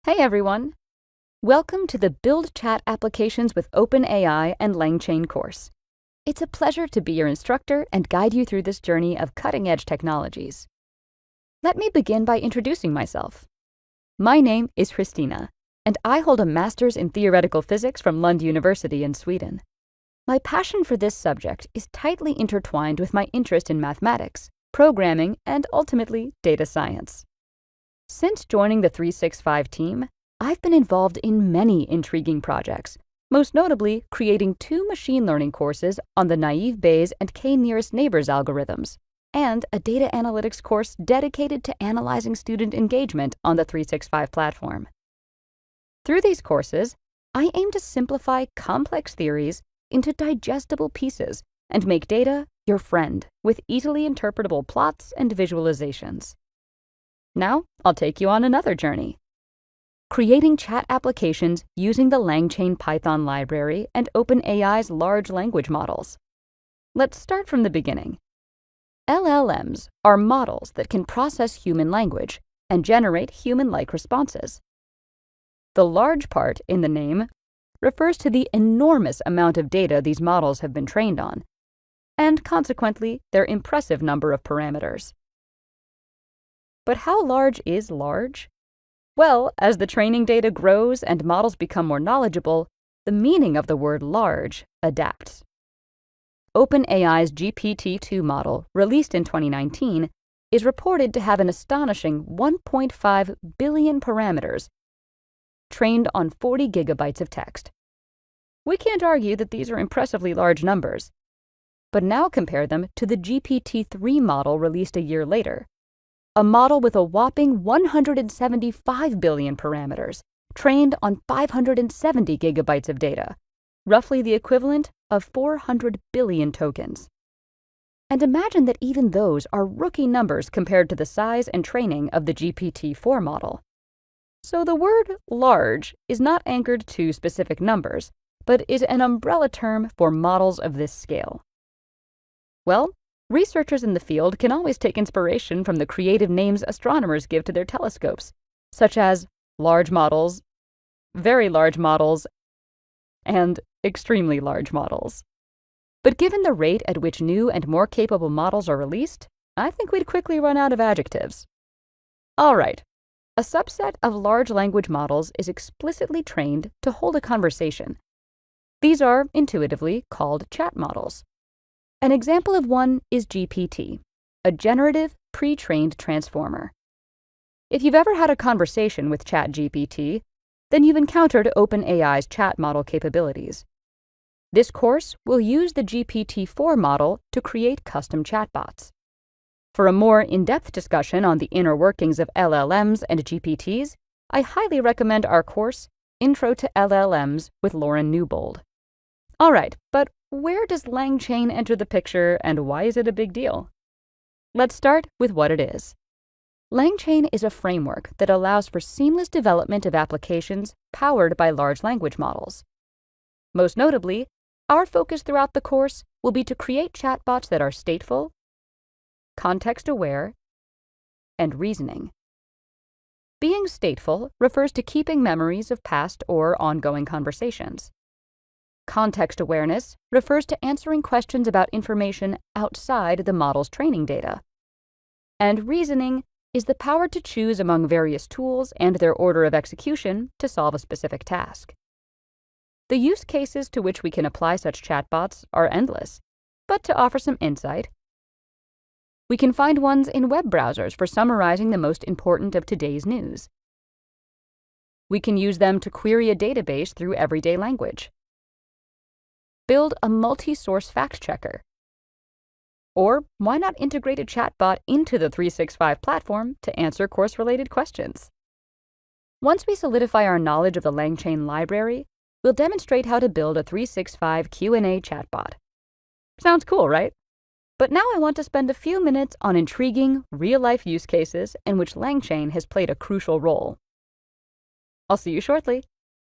Hey everyone! Welcome to the Build Chat Applications with OpenAI and LangChain course. It's a pleasure to be your instructor and guide you through this journey of cutting-edge technologies. Let me begin by introducing myself. My name is Christina, and I hold a master's in theoretical physics from Lund University in Sweden. My passion for this subject is tightly intertwined with my interest in mathematics, programming, and ultimately data science. Since joining the 365 team, I've been involved in many intriguing projects, most notably creating 2 machine learning courses on the naive Bayes and k-nearest neighbors algorithms, and a data analytics course dedicated to analyzing student engagement on the 365 platform. Through these courses, I aim to simplify complex theories into digestible pieces and make data your friend with easily interpretable plots and visualizations. Now, I'll take you on another journey. Creating chat applications using the LangChain Python library and OpenAI's large language models. Let's start from the beginning. LLMs are models that can process human language and generate human-like responses. The large part in the name refers to the enormous amount of data these models have been trained on, and consequently, their impressive number of parameters. But how large is large? Well, as the training data grows and models become more knowledgeable, the meaning of the word large adapts. OpenAI's GPT-2 model, released in 2019, is reported to have an astonishing 1.5 billion parameters trained on 40 gigabytes of text. We can't argue that these are impressively large numbers, but now compare them to the GPT-3 model released a year later, a model with a whopping 175 billion parameters, trained on 570 gigabytes of data, roughly the equivalent of 400 billion tokens. And imagine that even those are rookie numbers compared to the size and training of the GPT-4 model. So the word large is not anchored to specific numbers, but is an umbrella term for models of this scale. Well, researchers in the field can always take inspiration from the creative names astronomers give to their telescopes, such as large models, very large models, and extremely large models. But given the rate at which new and more capable models are released, I think we'd quickly run out of adjectives. All right, a subset of large language models is explicitly trained to hold a conversation. These are intuitively called chat models. An example of one is GPT, a generative, pre-trained transformer. If you've ever had a conversation with ChatGPT, then you've encountered OpenAI's chat model capabilities. This course will use the GPT-4 model to create custom chatbots. For a more in-depth discussion on the inner workings of LLMs and GPTs, I highly recommend our course, Intro to LLMs with Lauren Newbold. All right, but where does LangChain enter the picture and why is it a big deal? Let's start with what it is. LangChain is a framework that allows for seamless development of applications powered by large language models. Most notably, our focus throughout the course will be to create chatbots that are stateful, context-aware, and reasoning. Being stateful refers to keeping memories of past or ongoing conversations. Context awareness refers to answering questions about information outside the model's training data. And reasoning is the power to choose among various tools and their order of execution to solve a specific task. The use cases to which we can apply such chatbots are endless, but to offer some insight, we can find ones in web browsers for summarizing the most important of today's news. We can use them to query a database through everyday language. Build a multi-source fact-checker. Or why not integrate a chatbot into the 365 platform to answer course-related questions? Once we solidify our knowledge of the LangChain library, we'll demonstrate how to build a 365 Q&A chatbot. Sounds cool, right? But now I want to spend a few minutes on intriguing, real-life use cases in which LangChain has played a crucial role. I'll see you shortly.